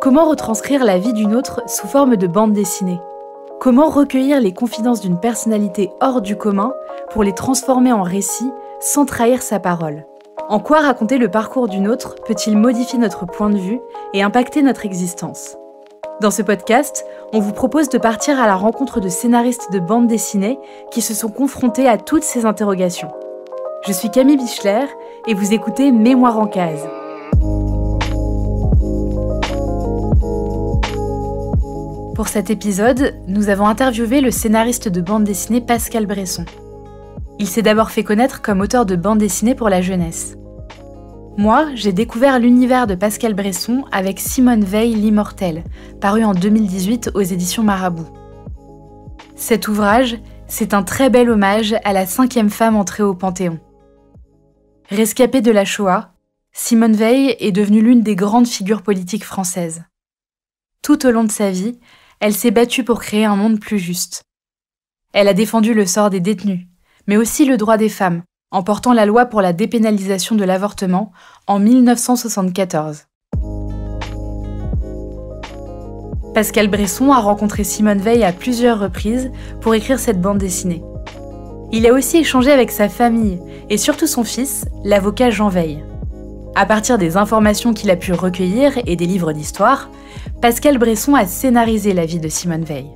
Comment retranscrire la vie d'une autre sous forme de bande dessinée ? Comment recueillir les confidences d'une personnalité hors du commun pour les transformer en récits sans trahir sa parole ? En quoi raconter le parcours d'une autre peut-il modifier notre point de vue et impacter notre existence ? Dans ce podcast, on vous propose de partir à la rencontre de scénaristes de bande dessinée qui se sont confrontés à toutes ces interrogations. Je suis Camille Bichler et vous écoutez Mémoire en case. Pour cet épisode, nous avons interviewé le scénariste de bande dessinée Pascal Bresson. Il s'est d'abord fait connaître comme auteur de bande dessinée pour la jeunesse. Moi, j'ai découvert l'univers de Pascal Bresson avec Simone Veil, l'Immortelle, paru en 2018 aux éditions Marabout. Cet ouvrage, c'est un très bel hommage à la 5e femme entrée au Panthéon. Rescapée de la Shoah, Simone Veil est devenue l'une des grandes figures politiques françaises. Tout au long de sa vie, elle s'est battue pour créer un monde plus juste. Elle a défendu le sort des détenus, mais aussi le droit des femmes, en portant la loi pour la dépénalisation de l'avortement en 1974. Pascal Bresson a rencontré Simone Veil à plusieurs reprises pour écrire cette bande dessinée. Il a aussi échangé avec sa famille et surtout son fils, l'avocat Jean Veil. À partir des informations qu'il a pu recueillir et des livres d'histoire, Pascal Bresson a scénarisé la vie de Simone Veil.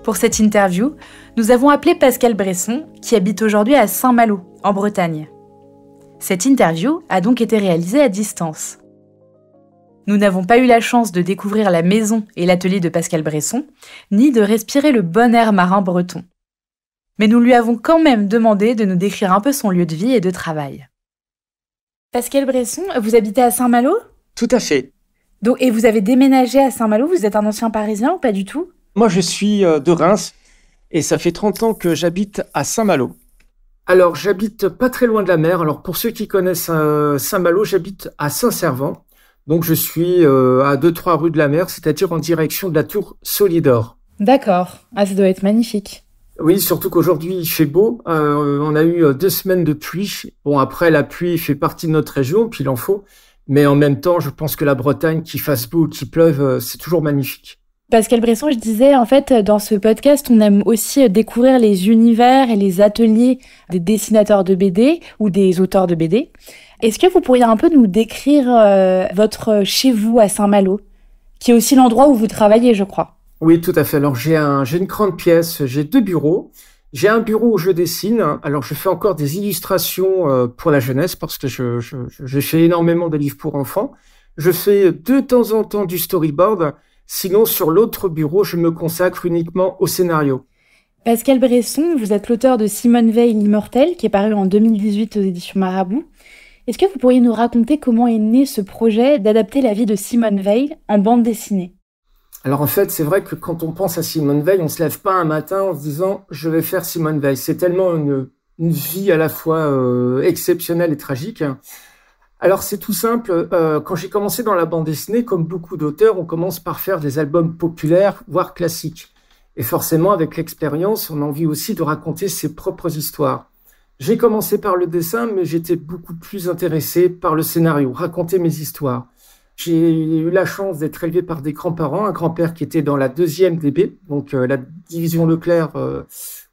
Pour cette interview, nous avons appelé Pascal Bresson, qui habite aujourd'hui à Saint-Malo, en Bretagne. Cette interview a donc été réalisée à distance. Nous n'avons pas eu la chance de découvrir la maison et l'atelier de Pascal Bresson, ni de respirer le bon air marin breton. Mais nous lui avons quand même demandé de nous décrire un peu son lieu de vie et de travail. Pascal Bresson, vous habitez à Saint-Malo ? Tout à fait. Donc, et vous avez déménagé à Saint-Malo, vous êtes un ancien Parisien ou pas du tout ? Moi, je suis de Reims et ça fait 30 ans que j'habite à Saint-Malo. Alors, j'habite pas très loin de la mer. Alors, pour ceux qui connaissent Saint-Malo, j'habite à Saint-Servant. Donc, je suis à 2-3 rues de la mer, c'est-à-dire en direction de la tour Solidor. D'accord. Ah, ça doit être magnifique. Oui, surtout qu'aujourd'hui, il fait beau. On a eu 2 semaines de pluie. Bon, après, la pluie fait partie de notre région, puis il en faut. Mais en même temps, je pense que la Bretagne, qu'il fasse beau ou qu'il pleuve, c'est toujours magnifique. Pascal Bresson, je disais, en fait, dans ce podcast, on aime aussi découvrir les univers et les ateliers des dessinateurs de BD ou des auteurs de BD. Est-ce que vous pourriez un peu nous décrire votre chez vous à Saint-Malo, qui est aussi l'endroit où vous travaillez, je crois ? Oui, tout à fait. Alors, j'ai une grande pièce, j'ai 2 bureaux. J'ai un bureau où je dessine. Alors, je fais encore des illustrations pour la jeunesse parce que je fais énormément de livres pour enfants. Je fais de temps en temps du storyboard. Sinon, sur l'autre bureau, je me consacre uniquement au scénario. Pascal Bresson, vous êtes l'auteur de Simone Veil, l'Immortelle, qui est paru en 2018 aux éditions Marabout. Est-ce que vous pourriez nous raconter comment est né ce projet d'adapter la vie de Simone Veil en bande dessinée ? Alors en fait, c'est vrai que quand on pense à Simone Veil, on se lève pas un matin en se disant « je vais faire Simone Veil ». C'est tellement une vie à la fois exceptionnelle et tragique. Alors c'est tout simple, quand j'ai commencé dans la bande dessinée, comme beaucoup d'auteurs, on commence par faire des albums populaires, voire classiques. Et forcément, avec l'expérience, on a envie aussi de raconter ses propres histoires. J'ai commencé par le dessin, mais j'étais beaucoup plus intéressé par le scénario, raconter mes histoires. J'ai eu la chance d'être élevé par des grands-parents, un grand-père qui était dans la 2e DB, donc la division Leclerc,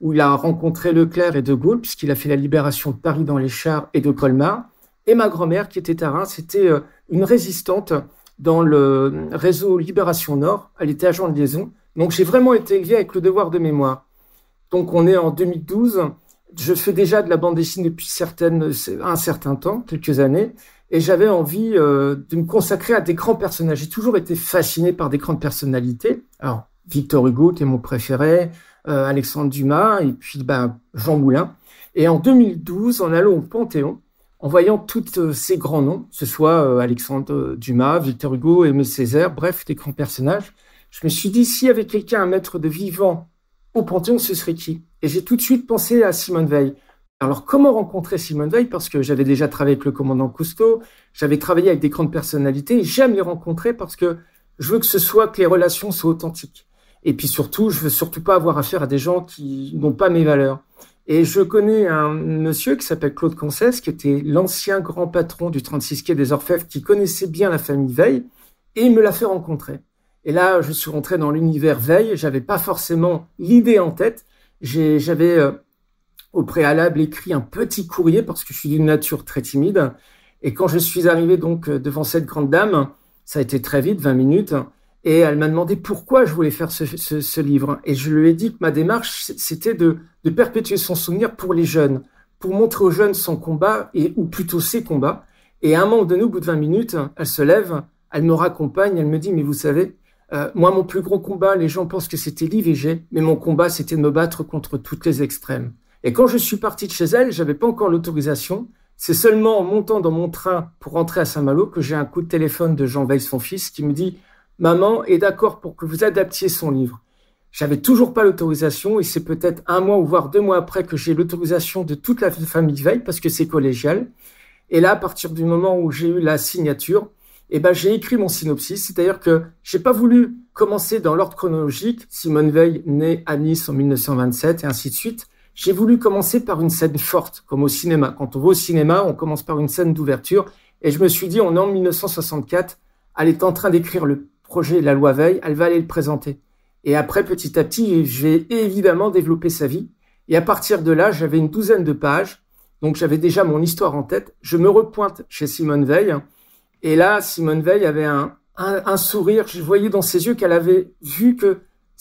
où il a rencontré Leclerc et De Gaulle, puisqu'il a fait la libération de Paris dans les chars et de Colmar. Et ma grand-mère, qui était à Reims, c'était une résistante dans le réseau Libération Nord. Elle était agent de liaison. Donc j'ai vraiment été élevé avec le devoir de mémoire. Donc on est en 2012. Je fais déjà de la bande dessinée depuis un certain temps, quelques années. Et j'avais envie de me consacrer à des grands personnages. J'ai toujours été fasciné par des grandes personnalités. Alors, Victor Hugo, qui est mon préféré, Alexandre Dumas, et puis Jean Moulin. Et en 2012, en allant au Panthéon, en voyant tous ces grands noms, que ce soit Alexandre Dumas, Victor Hugo, Aimé Césaire, bref, des grands personnages, je me suis dit, s'il y avait quelqu'un à mettre de vivant au Panthéon, ce serait qui ? Et j'ai tout de suite pensé à Simone Veil. Alors, comment rencontrer Simone Veil ? Parce que j'avais déjà travaillé avec le commandant Cousteau, j'avais travaillé avec des grandes personnalités, et j'aime les rencontrer parce que je veux que les relations soient authentiques. Et puis surtout, je veux surtout pas avoir affaire à des gens qui n'ont pas mes valeurs. Et je connais un monsieur qui s'appelle Claude Concès, qui était l'ancien grand patron du 36 quai des Orfèvres, qui connaissait bien la famille Veil, et il me l'a fait rencontrer. Et là, je suis rentré dans l'univers Veil. J'avais pas forcément l'idée en tête. J'avais au préalable écrit un petit courrier parce que je suis d'une nature très timide. Et quand je suis arrivé donc devant cette grande dame, ça a été très vite, 20 minutes, et elle m'a demandé pourquoi je voulais faire ce livre. Et je lui ai dit que ma démarche, c'était de perpétuer son souvenir pour les jeunes, pour montrer aux jeunes son combat, ou plutôt ses combats. Et à un moment donné, au bout de 20 minutes, elle se lève, elle me raccompagne, elle me dit « Mais vous savez, moi, mon plus gros combat, les gens pensent que c'était l'IVG, mais mon combat, c'était de me battre contre toutes les extrêmes. » Et quand je suis parti de chez elle, j'avais pas encore l'autorisation. C'est seulement en montant dans mon train pour rentrer à Saint-Malo que j'ai un coup de téléphone de Jean Veil, son fils, qui me dit « Maman est d'accord pour que vous adaptiez son livre. » J'avais toujours pas l'autorisation et c'est peut-être 1 mois ou voire 2 mois après que j'ai l'autorisation de toute la famille Veil parce que c'est collégial. Et là, à partir du moment où j'ai eu la signature, j'ai écrit mon synopsis. C'est-à-dire que j'ai pas voulu commencer dans l'ordre chronologique. Simone Veil, née à Nice en 1927 et ainsi de suite. J'ai voulu commencer par une scène forte, comme au cinéma. Quand on va au cinéma, on commence par une scène d'ouverture. Et je me suis dit, on est en 1964, elle est en train d'écrire le projet La Loi Veil, elle va aller le présenter. Et après, petit à petit, j'ai évidemment développé sa vie. Et à partir de là, j'avais une 12aine de pages. Donc, j'avais déjà mon histoire en tête. Je me repointe chez Simone Veil. Et là, Simone Veil avait un sourire. Je voyais dans ses yeux qu'elle avait vu que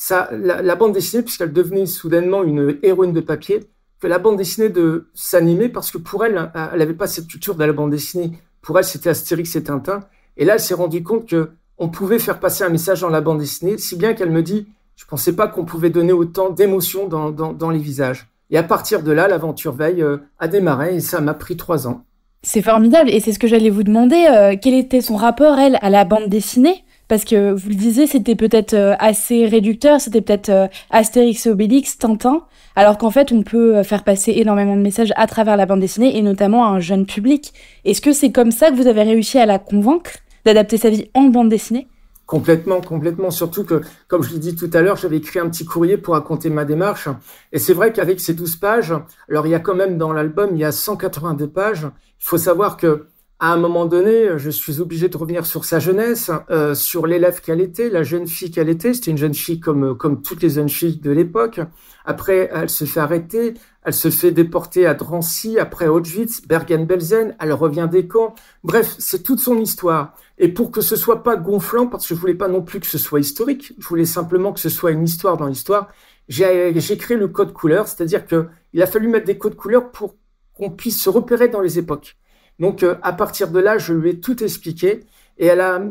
la bande dessinée, puisqu'elle devenait soudainement une héroïne de papier, que la bande dessinée de s'animer, parce que pour elle, elle n'avait pas cette culture de la bande dessinée. Pour elle, c'était Astérix et Tintin. Et là, elle s'est rendue compte que on pouvait faire passer un message dans la bande dessinée, si bien qu'elle me dit, je pensais pas qu'on pouvait donner autant d'émotions dans les visages. Et à partir de là, l'aventure Veil a démarré et ça m'a pris 3 ans. C'est formidable et c'est ce que j'allais vous demander. Quel était son rapport, elle, à la bande dessinée ? Parce que vous le disiez, c'était peut-être assez réducteur, c'était peut-être Astérix et Obélix, Tintin, alors qu'en fait, on peut faire passer énormément de messages à travers la bande dessinée et notamment à un jeune public. Est-ce que c'est comme ça que vous avez réussi à la convaincre d'adapter sa vie en bande dessinée ? Complètement. Surtout que, comme je l'ai dit tout à l'heure, j'avais écrit un petit courrier pour raconter ma démarche. Et c'est vrai qu'avec ces 12 pages, alors il y a quand même dans l'album, il y a 182 pages. Il faut savoir que à un moment donné, je suis obligé de revenir sur sa jeunesse, sur l'élève qu'elle était, la jeune fille qu'elle était. C'était une jeune fille comme toutes les jeunes filles de l'époque. Après, elle se fait arrêter, elle se fait déporter à Drancy, après à Auschwitz, Bergen-Belsen, elle revient des camps. Bref, c'est toute son histoire. Et pour que ce soit pas gonflant, parce que je voulais pas non plus que ce soit historique, je voulais simplement que ce soit une histoire dans l'histoire, j'ai créé le code couleur, c'est-à-dire que il a fallu mettre des codes couleurs pour qu'on puisse se repérer dans les époques. Donc, à partir de là, je lui ai tout expliqué et elle a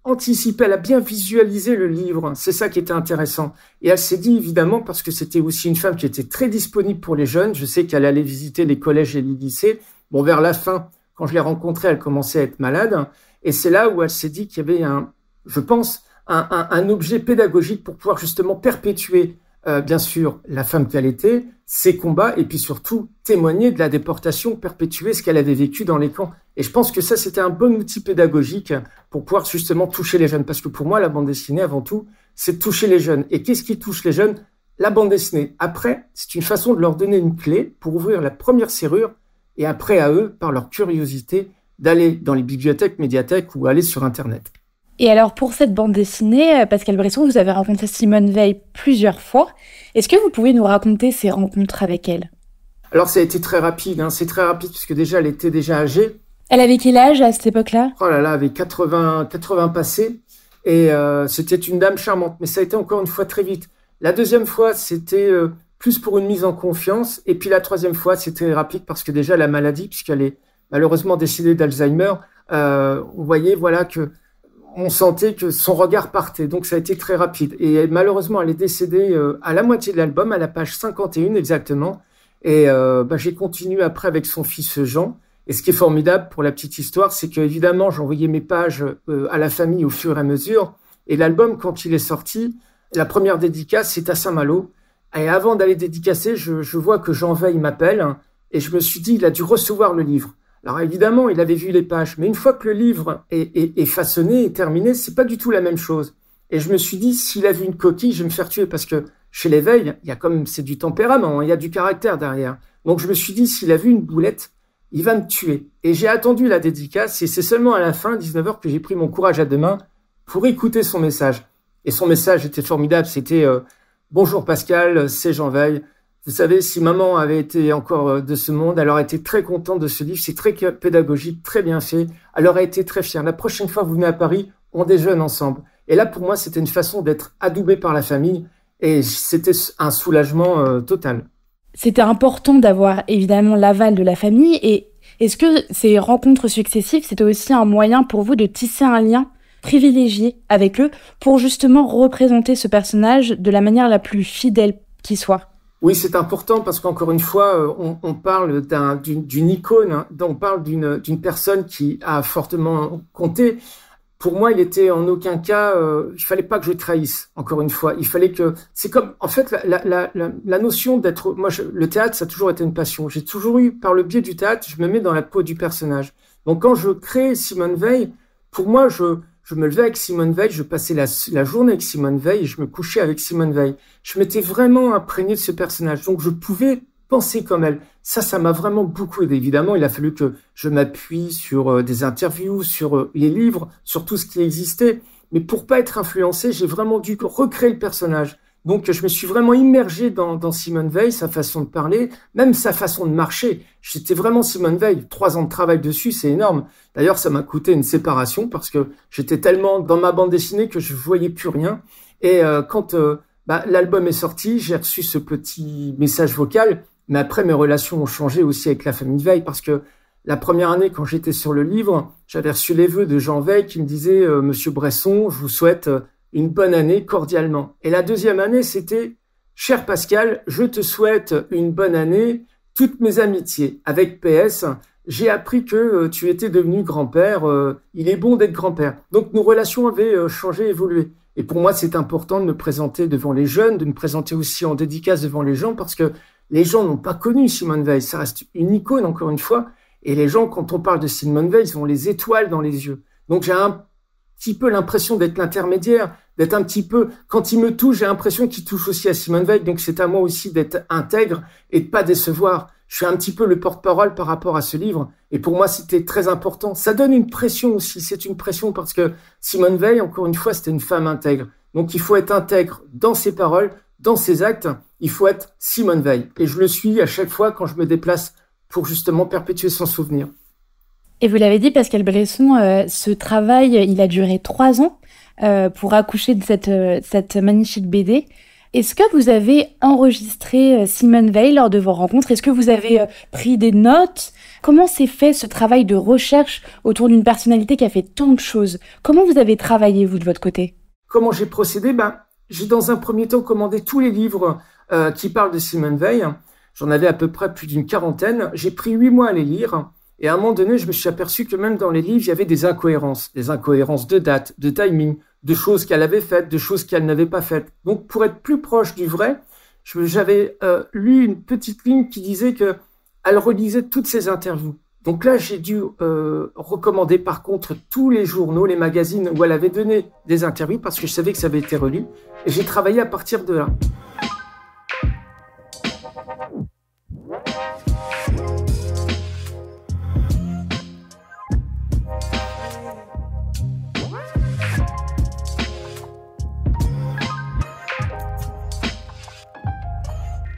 anticipé, elle a bien visualisé le livre. C'est ça qui était intéressant. Et elle s'est dit, évidemment, parce que c'était aussi une femme qui était très disponible pour les jeunes. Je sais qu'elle allait visiter les collèges et les lycées. Bon, vers la fin, quand je l'ai rencontrée, elle commençait à être malade. Et c'est là où elle s'est dit qu'il y avait je pense, un objet pédagogique pour pouvoir justement perpétuer, bien sûr, la femme qu'elle était, ses combats, et puis surtout témoigner de la déportation, perpétuer ce qu'elle avait vécu dans les camps. Et je pense que ça, c'était un bon outil pédagogique pour pouvoir justement toucher les jeunes. Parce que pour moi, la bande dessinée, avant tout, c'est de toucher les jeunes. Et qu'est-ce qui touche les jeunes ? La bande dessinée. Après, c'est une façon de leur donner une clé pour ouvrir la première serrure, et après à eux, par leur curiosité, d'aller dans les bibliothèques, médiathèques ou aller sur Internet. Et alors, pour cette bande dessinée, Pascal Bresson, vous avez rencontré Simone Veil plusieurs fois. Est-ce que vous pouvez nous raconter ces rencontres avec elle ? Alors, ça a été très rapide. C'est très rapide puisque déjà, elle était déjà âgée. Elle avait quel âge à cette époque-là ? Oh là là, elle avait 80 passés. Et c'était une dame charmante. Mais ça a été encore une fois très vite. La deuxième fois, c'était plus pour une mise en confiance. Et puis la troisième fois, c'était rapide parce que déjà, la maladie, puisqu'elle est malheureusement décédée d'Alzheimer, on voyait que on sentait que son regard partait, donc ça a été très rapide. Et malheureusement, elle est décédée à la moitié de l'album, à la page 51 exactement. Et j'ai continué après avec son fils Jean. Et ce qui est formidable pour la petite histoire, c'est que évidemment, j'envoyais mes pages à la famille au fur et à mesure. Et l'album, quand il est sorti, la première dédicace, c'est à Saint-Malo. Et avant d'aller dédicacer, je vois que Jean Veil m'appelle. Et je me suis dit, il a dû recevoir le livre. Alors évidemment, il avait vu les pages, mais une fois que le livre est façonné, est terminé, c'est pas du tout la même chose. Et je me suis dit, s'il a vu une coquille, je vais me faire tuer, parce que chez les Veil, il y a c'est du tempérament, il y a du caractère derrière. Donc je me suis dit, s'il a vu une boulette, il va me tuer. Et j'ai attendu la dédicace, et c'est seulement à la fin, 19h, que j'ai pris mon courage à deux mains pour écouter son message. Et son message était formidable, c'était bonjour Pascal, c'est Jean Veil. Vous savez, si maman avait été encore de ce monde, elle aurait été très contente de ce livre. C'est très pédagogique, très bien fait. Elle aurait été très fière. La prochaine fois que vous venez à Paris, on déjeune ensemble. Et là, pour moi, c'était une façon d'être adoubé par la famille. Et c'était un soulagement total. C'était important d'avoir évidemment l'aval de la famille. Et est-ce que ces rencontres successives, c'était aussi un moyen pour vous de tisser un lien privilégié avec eux pour justement représenter ce personnage de la manière la plus fidèle qui soit? Oui, c'est important parce qu'encore une fois, on parle d'une icône, hein, on parle d'une personne qui a fortement compté. Pour moi, il était en aucun cas, il fallait pas que je trahisse. Encore une fois, il fallait que, c'est comme, en fait, la notion d'être, moi, le théâtre, ça a toujours été une passion. J'ai toujours eu, par le biais du théâtre, je me mets dans la peau du personnage. Donc, quand je crée Simone Veil, pour moi, je me levais avec Simone Veil, je passais la journée avec Simone Veil et je me couchais avec Simone Veil. Je m'étais vraiment imprégné de ce personnage. Donc, je pouvais penser comme elle. Ça m'a vraiment beaucoup aidé. Évidemment, il a fallu que je m'appuie sur des interviews, sur les livres, sur tout ce qui existait. Mais pour pas être influencé, j'ai vraiment dû recréer le personnage. Donc, je me suis vraiment immergé dans Simone Veil, sa façon de parler, même sa façon de marcher. J'étais vraiment Simone Veil. 3 ans de travail dessus, c'est énorme. D'ailleurs, ça m'a coûté une séparation parce que j'étais tellement dans ma bande dessinée que je voyais plus rien. Et quand l'album est sorti, j'ai reçu ce petit message vocal. Mais après, mes relations ont changé aussi avec la famille Veil parce que la première année, quand j'étais sur le livre, j'avais reçu les vœux de Jean Veil qui me disait « Monsieur Bresson, je vous souhaite une bonne année cordialement ». Et la deuxième année, c'était « Cher Pascal, je te souhaite une bonne année, toutes mes amitiés. Avec PS, j'ai appris que tu étais devenu grand-père, il est bon d'être grand-père ». Donc nos relations avaient changé, évolué. Et pour moi, c'est important de me présenter devant les jeunes, de me présenter aussi en dédicace devant les gens parce que les gens n'ont pas connu Simone Veil, ça reste une icône encore une fois. Et les gens, quand on parle de Simone Veil, ils ont les étoiles dans les yeux. Donc j'ai un petit peu l'impression d'être l'intermédiaire, d'être un petit peu, quand il me touche, j'ai l'impression qu'il touche aussi à Simone Veil. Donc c'est à moi aussi d'être intègre et de pas décevoir. Je suis un petit peu le porte-parole par rapport à ce livre. Et pour moi, c'était très important. Ça donne une pression aussi. C'est une pression parce que Simone Veil, encore une fois, c'était une femme intègre. Donc il faut être intègre dans ses paroles, dans ses actes. Il faut être Simone Veil. Et je le suis à chaque fois quand je me déplace pour justement perpétuer son souvenir. Et vous l'avez dit, Pascal Bresson, ce travail, il a duré 3 ans pour accoucher de cette magnifique BD. Est-ce que vous avez enregistré Simone Veil lors de vos rencontres? Est-ce que vous avez pris des notes? Comment s'est fait ce travail de recherche autour d'une personnalité qui a fait tant de choses? Comment vous avez travaillé, vous, de votre côté? Comment j'ai procédé? J'ai dans un premier temps commandé tous les livres qui parlent de Simone Veil. J'en avais à peu près plus d'une 40aine. J'ai pris 8 mois à les lire. Et à un moment donné, je me suis aperçu que même dans les livres, il y avait des incohérences de date, de timing, de choses qu'elle avait faites, de choses qu'elle n'avait pas faites. Donc, pour être plus proche du vrai, j'avais lu une petite ligne qui disait que elle relisait toutes ses interviews. Donc là, j'ai dû recommander par contre tous les journaux, les magazines où elle avait donné des interviews parce que je savais que ça avait été relu. Et j'ai travaillé à partir de là.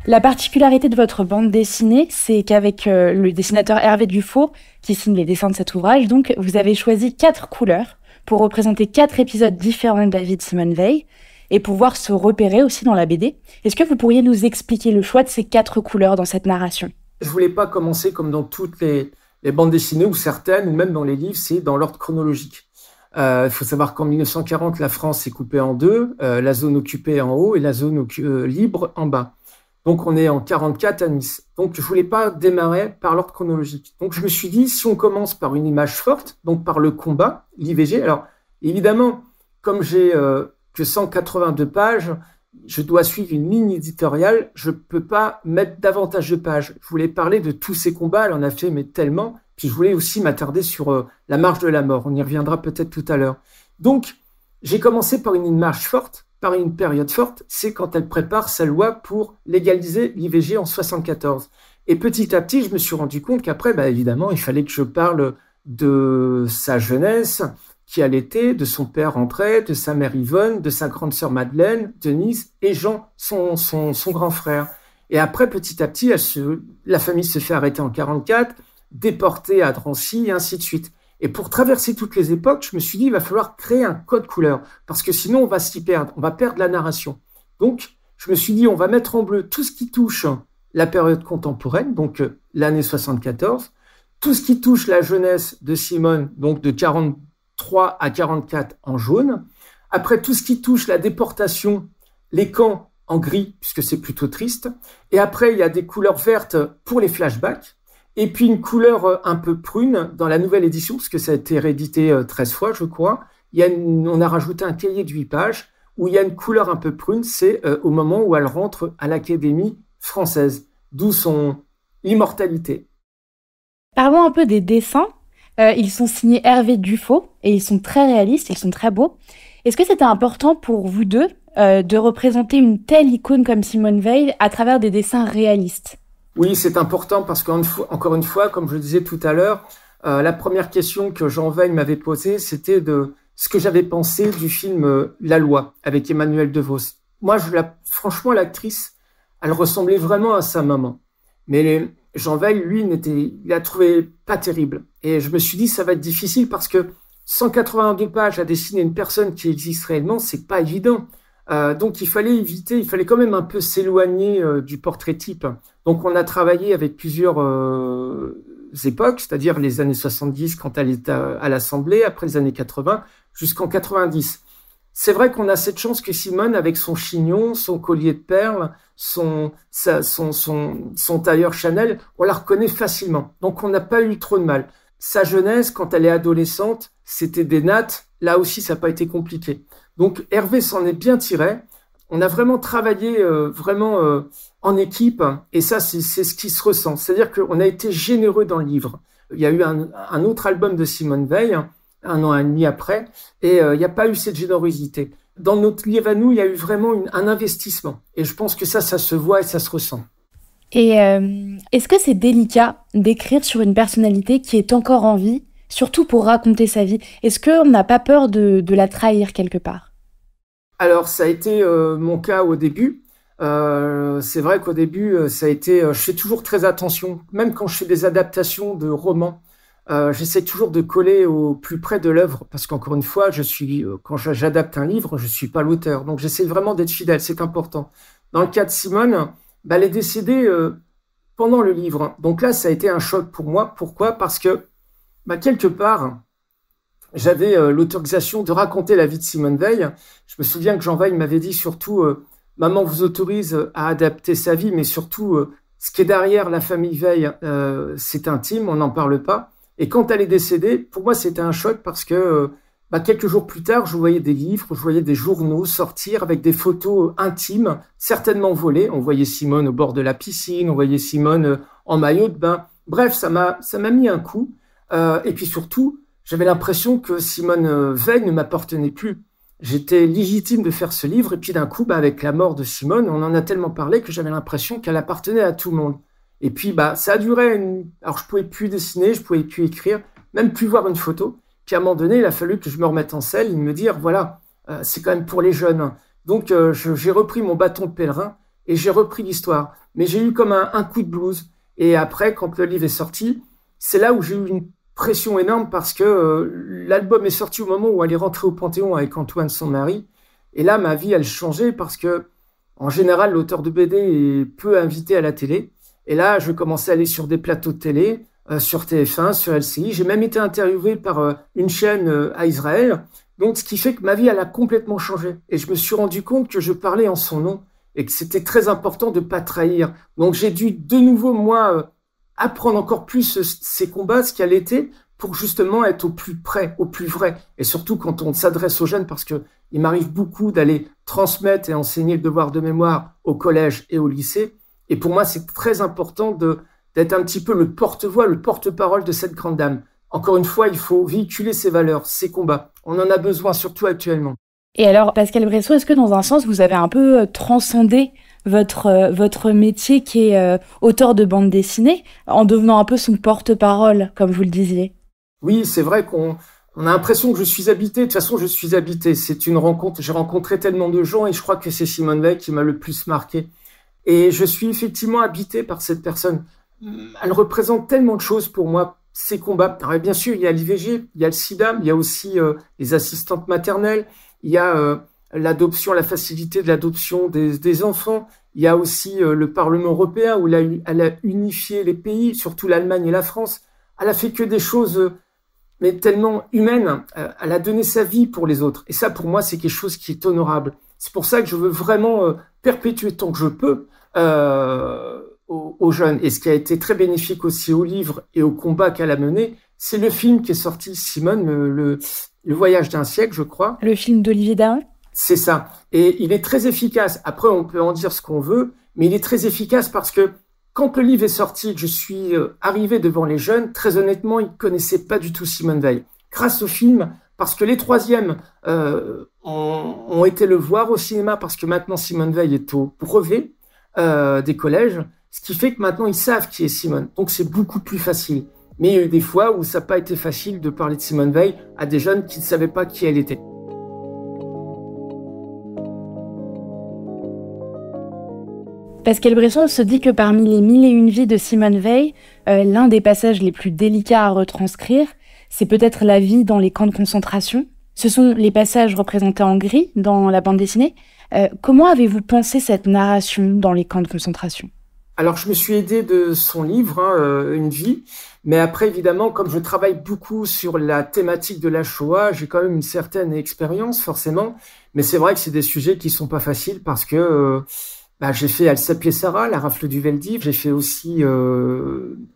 La particularité de votre bande dessinée, c'est qu'avec le dessinateur Hervé Dufaux, qui signe les dessins de cet ouvrage, donc vous avez choisi 4 couleurs pour représenter 4 épisodes différents de la vie de Simone Veil et pouvoir se repérer aussi dans la BD. Est-ce que vous pourriez nous expliquer le choix de ces 4 couleurs dans cette narration? Je voulais pas commencer comme dans toutes les bandes dessinées ou certaines, ou même dans les livres, c'est dans l'ordre chronologique. Il faut savoir qu'en 1940, la France est coupée en deux, la zone occupée en haut et la zone libre en bas. Donc, on est en 44 à Nice. Donc, je voulais pas démarrer par l'ordre chronologique. Donc, je me suis dit, si on commence par une image forte, donc par le combat, l'IVG, alors, évidemment, comme j'ai que 182 pages, je dois suivre une ligne éditoriale, je peux pas mettre davantage de pages. Je voulais parler de tous ces combats, elle en a fait, mais tellement. Puis, je voulais aussi m'attarder sur la marche de la mort. On y reviendra peut-être tout à l'heure. Donc, j'ai commencé par une image forte, par une période forte, c'est quand elle prépare sa loi pour légaliser l'IVG en 74. Et petit à petit, je me suis rendu compte qu'après, évidemment, il fallait que je parle de sa jeunesse, qui allaitait, de son père André, de sa mère Yvonne, de sa grande sœur Madeleine, Denise et Jean, son grand frère. Et après, petit à petit, la famille se fait arrêter en 44, déportée à Drancy, et ainsi de suite. Et pour traverser toutes les époques, je me suis dit, il va falloir créer un code couleur, parce que sinon, on va s'y perdre, on va perdre la narration. Donc, je me suis dit, on va mettre en bleu tout ce qui touche la période contemporaine, donc l'année 74, tout ce qui touche la jeunesse de Simone, donc de 43 à 44 en jaune. Après, tout ce qui touche la déportation, les camps en gris, puisque c'est plutôt triste. Et après, il y a des couleurs vertes pour les flashbacks. Et puis une couleur un peu prune dans la nouvelle édition, parce que ça a été réédité 13 fois, je crois. On a rajouté un cahier de 8 pages où il y a une couleur un peu prune, c'est au moment où elle rentre à l'Académie française, d'où son immortalité. Parlons un peu des dessins. Ils sont signés Hervé Dufaux et ils sont très réalistes, ils sont très beaux. Est-ce que c'était important pour vous deux de représenter une telle icône comme Simone Veil à travers des dessins réalistes? Oui, c'est important parce qu'encore une fois, comme je le disais tout à l'heure, la première question que Jean Veil m'avait posée, c'était de ce que j'avais pensé du film La Loi avec Emmanuelle DeVos. Moi, franchement, l'actrice, elle ressemblait vraiment à sa maman. Mais Jean Veil, lui, il la trouvait pas terrible. Et je me suis dit, ça va être difficile parce que 182 pages à dessiner une personne qui existe réellement, c'est pas évident. Donc il fallait quand même un peu s'éloigner du portrait type. Donc on a travaillé avec plusieurs époques, c'est-à-dire les années 70 quand elle est à l'Assemblée, après les années 80, jusqu'en 90. C'est vrai qu'on a cette chance que Simone, avec son chignon, son collier de perles, son tailleur Chanel, on la reconnaît facilement. Donc on n'a pas eu trop de mal. Sa jeunesse, quand elle est adolescente, c'était des nattes. Là aussi, ça n'a pas été compliqué. Donc Hervé s'en est bien tiré. On a vraiment travaillé en équipe et ça, c'est ce qui se ressent. C'est-à-dire qu'on a été généreux dans le livre. Il y a eu un autre album de Simone Veil, 1 an et demi après, et il n'y a pas eu cette générosité. Dans notre livre à nous, il y a eu vraiment un investissement. Et je pense que ça se voit et ça se ressent. Et est-ce que c'est délicat d'écrire sur une personnalité qui est encore en vie, surtout pour raconter sa vie? Est-ce qu'on n'a pas peur de la trahir quelque part? Alors, ça a été mon cas au début. C'est vrai qu'au début, ça a été... je fais toujours très attention. Même quand je fais des adaptations de romans, j'essaie toujours de coller au plus près de l'œuvre. Parce qu'encore une fois, quand j'adapte un livre, je ne suis pas l'auteur. Donc, j'essaie vraiment d'être fidèle. C'est important. Dans le cas de Simone, elle est décédée pendant le livre. Donc là, ça a été un choc pour moi. Pourquoi? Parce que, quelque part... j'avais l'autorisation de raconter la vie de Simone Veil. Je me souviens que Jean Veil m'avait dit surtout maman vous autorise à adapter sa vie, mais surtout ce qui est derrière la famille Veil, c'est intime, on n'en parle pas. Et quand elle est décédée, pour moi c'était un choc parce que quelques jours plus tard, je voyais des livres, je voyais des journaux sortir avec des photos intimes, certainement volées. On voyait Simone au bord de la piscine, on voyait Simone en maillot de bain. Bref, ça m'a mis un coup. Et puis surtout, j'avais l'impression que Simone Veil ne m'appartenait plus. J'étais légitime de faire ce livre, et puis d'un coup, avec la mort de Simone, on en a tellement parlé que j'avais l'impression qu'elle appartenait à tout le monde. Et puis, ça a duré alors je pouvais plus dessiner, je pouvais plus écrire, même plus voir une photo. Puis à un moment donné, il a fallu que je me remette en selle et me dire, voilà, c'est quand même pour les jeunes. Donc, j'ai repris mon bâton de pèlerin et j'ai repris l'histoire. Mais j'ai eu comme un coup de blues. Et après, quand le livre est sorti, c'est là où j'ai eu une pression énorme parce que l'album est sorti au moment où elle est rentrée au Panthéon avec Antoine, son mari. Et là, ma vie, elle changeait parce que, en général, l'auteur de BD est peu invité à la télé. Et là, je commençais à aller sur des plateaux de télé, sur TF1, sur LCI. J'ai même été interviewé par une chaîne à Israël. Donc, ce qui fait que ma vie, elle a complètement changé. Et je me suis rendu compte que je parlais en son nom et que c'était très important de ne pas trahir. Donc, j'ai dû de nouveau, moi, apprendre encore plus ces combats, ce qu'elle était, pour justement être au plus près, au plus vrai. Et surtout quand on s'adresse aux jeunes, parce que il m'arrive beaucoup d'aller transmettre et enseigner le devoir de mémoire au collège et au lycée. Et pour moi, c'est très important d'être un petit peu le porte-voix, le porte-parole de cette grande dame. Encore une fois, il faut véhiculer ses valeurs, ses combats. On en a besoin, surtout actuellement. Et alors, Pascal Bressot, est-ce que dans un sens, vous avez un peu transcendé votre métier qui est auteur de bande dessinée, en devenant un peu son porte-parole, comme vous le disiez? Oui, c'est vrai qu'on On a l'impression que je suis habité. De toute façon, je suis habité. C'est une rencontre. J'ai rencontré tellement de gens et je crois que c'est Simone Veil qui m'a le plus marqué. Et je suis effectivement habité par cette personne. Elle représente tellement de choses pour moi, ces combats. Alors, bien sûr, il y a l'IVG, il y a le sida, il y a aussi les assistantes maternelles, il y a l'adoption, la facilité de l'adoption des enfants. Il y a aussi le Parlement européen où elle a unifié les pays, surtout l'Allemagne et la France. Elle a fait que des choses mais tellement humaines. Elle a donné sa vie pour les autres. Et ça, pour moi, c'est quelque chose qui est honorable. C'est pour ça que je veux vraiment perpétuer tant que je peux aux jeunes. Et ce qui a été très bénéfique aussi au livre et au combat qu'elle a mené, c'est le film qui est sorti, Simone, le voyage d'un siècle, je crois. Le film d'Olivier Dahan. C'est ça. Et il est très efficace. Après, on peut en dire ce qu'on veut, mais il est très efficace parce que quand le livre est sorti, que je suis arrivé devant les jeunes, très honnêtement, ils connaissaient pas du tout Simone Veil. Grâce au film, parce que les troisièmes ont été le voir au cinéma, parce que maintenant Simone Veil est au brevet des collèges, ce qui fait que maintenant ils savent qui est Simone. Donc c'est beaucoup plus facile. Mais il y a eu des fois où ça n'a pas été facile de parler de Simone Veil à des jeunes qui ne savaient pas qui elle était. Pascal Bresson se dit que parmi les 1001 vies de Simone Veil, l'un des passages les plus délicats à retranscrire, c'est peut-être la vie dans les camps de concentration. Ce sont les passages représentés en gris dans la bande dessinée. Comment avez-vous pensé cette narration dans les camps de concentration ? Alors, je me suis aidé de son livre, Une vie. Mais après, évidemment, comme je travaille beaucoup sur la thématique de la Shoah, j'ai quand même une certaine expérience, forcément. Mais c'est vrai que c'est des sujets qui sont pas faciles parce que j'ai fait Alsace et Sarah, la rafle du Veldiv. J'ai fait aussi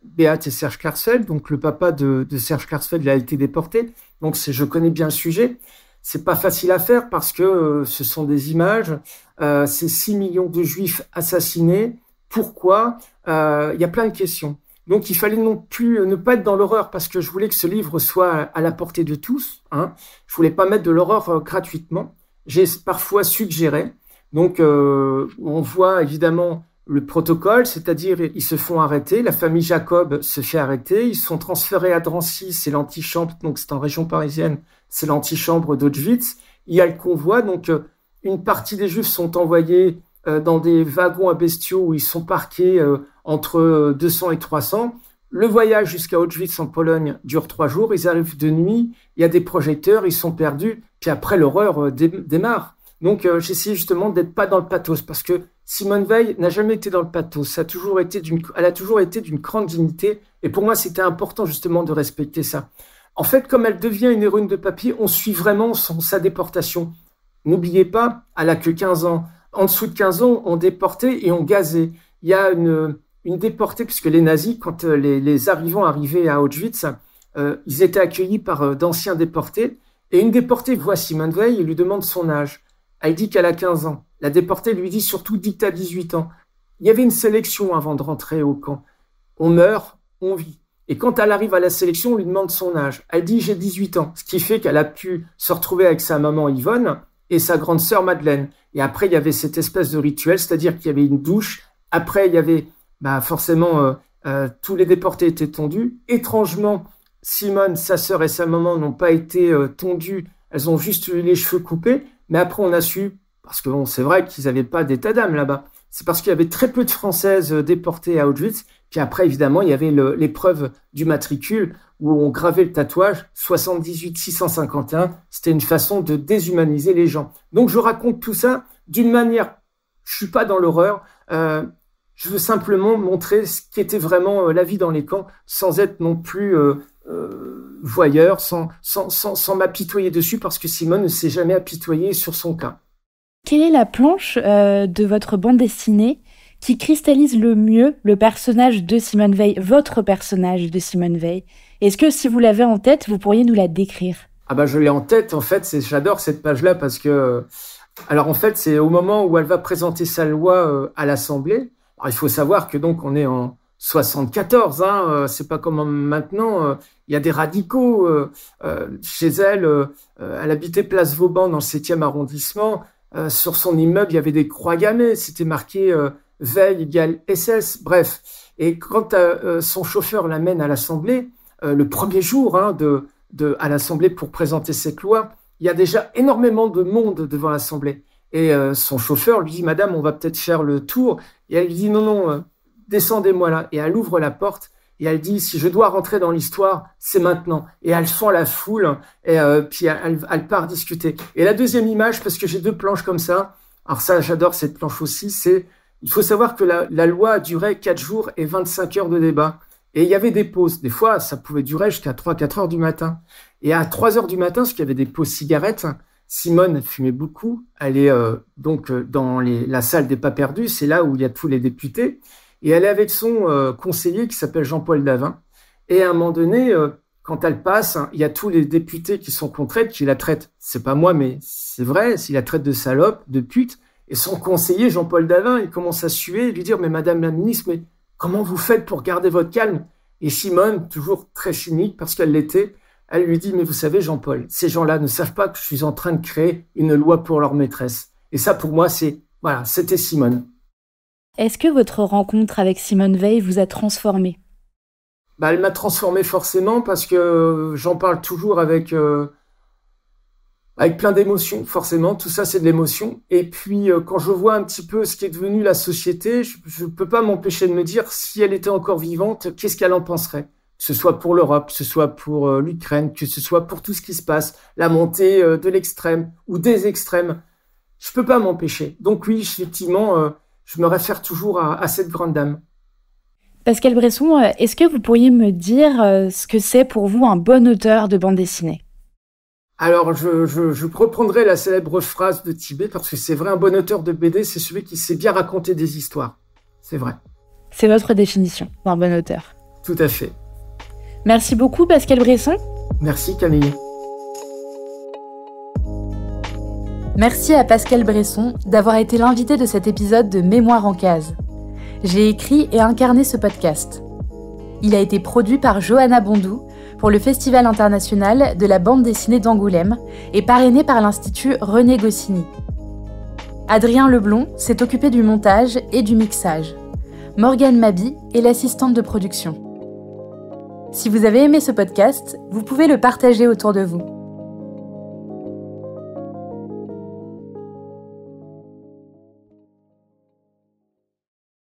Beat et Serge Klarsfeld. Donc, le papa de Serge Klarsfeld a été déporté. Donc, je connais bien le sujet. C'est pas facile à faire parce que ce sont des images. C'est 6 millions de Juifs assassinés. Pourquoi? Il y a plein de questions. Donc, il fallait non plus ne pas être dans l'horreur parce que je voulais que ce livre soit à la portée de tous. Je voulais pas mettre de l'horreur gratuitement. J'ai parfois suggéré. Donc, on voit évidemment le protocole, c'est-à-dire ils se font arrêter. La famille Jacob se fait arrêter. Ils sont transférés à Drancy, c'est l'antichambre, donc c'est en région parisienne, c'est l'antichambre d'Auschwitz. Il y a le convoi, donc une partie des Juifs sont envoyés dans des wagons à bestiaux où ils sont parqués entre 200 et 300. Le voyage jusqu'à Auschwitz en Pologne dure 3 jours. Ils arrivent de nuit, il y a des projecteurs, ils sont perdus. Puis après, l'horreur démarre. Donc, j'essaie justement d'être pas dans le pathos parce que Simone Veil n'a jamais été dans le pathos. Elle a toujours été d'une grande dignité. Et pour moi, c'était important justement de respecter ça. En fait, comme elle devient une héroïne de papier, on suit vraiment sa déportation. N'oubliez pas, elle a que 15 ans. En dessous de 15 ans, on déportait et on gazait. Il y a une déportée, puisque les nazis, quand les arrivants arrivaient à Auschwitz, ils étaient accueillis par d'anciens déportés. Et une déportée voit Simone Veil et lui demande son âge. Elle dit qu'elle a 15 ans. La déportée lui dit surtout, dit que t'as 18 ans. Il y avait une sélection avant de rentrer au camp. On meurt, on vit. Et quand elle arrive à la sélection, on lui demande son âge. Elle dit, j'ai 18 ans. Ce qui fait qu'elle a pu se retrouver avec sa maman Yvonne et sa grande sœur Madeleine. Et après, il y avait cette espèce de rituel, c'est-à-dire qu'il y avait une douche. Après, il y avait forcément tous les déportés étaient tondus. Étrangement, Simone, sa sœur et sa maman n'ont pas été tondues. Elles ont juste eu les cheveux coupés. Mais après, on a su, parce que c'est vrai qu'ils n'avaient pas d'état d'âme là-bas. C'est parce qu'il y avait très peu de Françaises déportées à Auschwitz. Puis après, évidemment, il y avait l'épreuve du matricule où on gravait le tatouage 78 651. C'était une façon de déshumaniser les gens. Donc, je raconte tout ça d'une manière, je suis pas dans l'horreur. Je veux simplement montrer ce qui était vraiment la vie dans les camps, sans être non plus voyeur, sans m'apitoyer dessus, parce que Simone ne s'est jamais apitoyée sur son cas. Quelle est la planche de votre bande dessinée qui cristallise le mieux le personnage de Simone Veil, votre personnage de Simone Veil? Est-ce que si vous l'avez en tête, vous pourriez nous la décrire? Je l'ai en tête, en fait, j'adore cette page-là parce que... Alors en fait, c'est au moment où elle va présenter sa loi à l'Assemblée. Alors, il faut savoir que donc on est en 74, c'est pas comme maintenant. Il y a des radicaux chez elle. Elle habitait Place Vauban dans le 7e arrondissement. Sur son immeuble, il y avait des croix gammées. C'était marqué Veil égale SS. Bref. Et quand son chauffeur l'amène à l'Assemblée, le premier jour à l'Assemblée pour présenter cette loi, il y a déjà énormément de monde devant l'Assemblée. Et son chauffeur lui dit « Madame, on va peut-être faire le tour ». Et elle lui dit « Non, descendez-moi là ». Et elle ouvre la porte et elle dit « Si je dois rentrer dans l'histoire, c'est maintenant ». Et elle fend la foule et puis elle part discuter. Et la deuxième image, parce que j'ai 2 planches comme ça, alors ça, j'adore cette planche aussi, il faut savoir que la loi a duré 4 jours et 25 heures de débat. Et il y avait des pauses. Des fois, ça pouvait durer jusqu'à 3-4 heures du matin. Et à 3 heures du matin, parce qu'il y avait des pauses cigarettes, Simone fumait beaucoup. Elle est donc dans la salle des pas perdus. C'est là où il y a tous les députés. Et elle est avec son conseiller qui s'appelle Jean-Paul Davin. Et à un moment donné, quand elle passe, il y a tous les députés qui sont contre elle, qui la traitent. C'est pas moi, mais c'est vrai. S'il la traite de salope, de pute. Et son conseiller, Jean-Paul Davin, il commence à suer et lui dire « Mais Madame la ministre, mais comment vous faites pour garder votre calme ?» Et Simone, toujours très cynique, parce qu'elle l'était, elle lui dit « Mais vous savez, Jean-Paul, ces gens-là ne savent pas que je suis en train de créer une loi pour leur maîtresse. » Et ça, pour moi, c'était Simone. Est-ce que votre rencontre avec Simone Veil vous a transformé ? Elle m'a transformé forcément parce que j'en parle toujours avec plein d'émotions, forcément. Tout ça, c'est de l'émotion. Et puis, quand je vois un petit peu ce qui est devenu la société, je ne peux pas m'empêcher de me dire, si elle était encore vivante, qu'est-ce qu'elle en penserait ? Que ce soit pour l'Europe, que ce soit pour l'Ukraine, que ce soit pour tout ce qui se passe, la montée de l'extrême ou des extrêmes. Je peux pas m'empêcher. Donc oui, effectivement, je me réfère toujours à cette grande dame. Pascal Bresson, est-ce que vous pourriez me dire ce que c'est pour vous un bon auteur de bande dessinée ? Alors, je reprendrai la célèbre phrase de Tibet, parce que c'est vrai, un bon auteur de BD, c'est celui qui sait bien raconter des histoires. C'est vrai. C'est votre définition d'un bon auteur. Tout à fait. Merci beaucoup, Pascal Bresson. Merci, Camille. Merci à Pascal Bresson d'avoir été l'invité de cet épisode de Mémoire en case. J'ai écrit et incarné ce podcast. Il a été produit par Johanna Bondou pour le Festival international de la bande dessinée d'Angoulême et parrainé par l'Institut René Goscinny. Adrien Leblond s'est occupé du montage et du mixage. Morgane Mabi est l'assistante de production. Si vous avez aimé ce podcast, vous pouvez le partager autour de vous.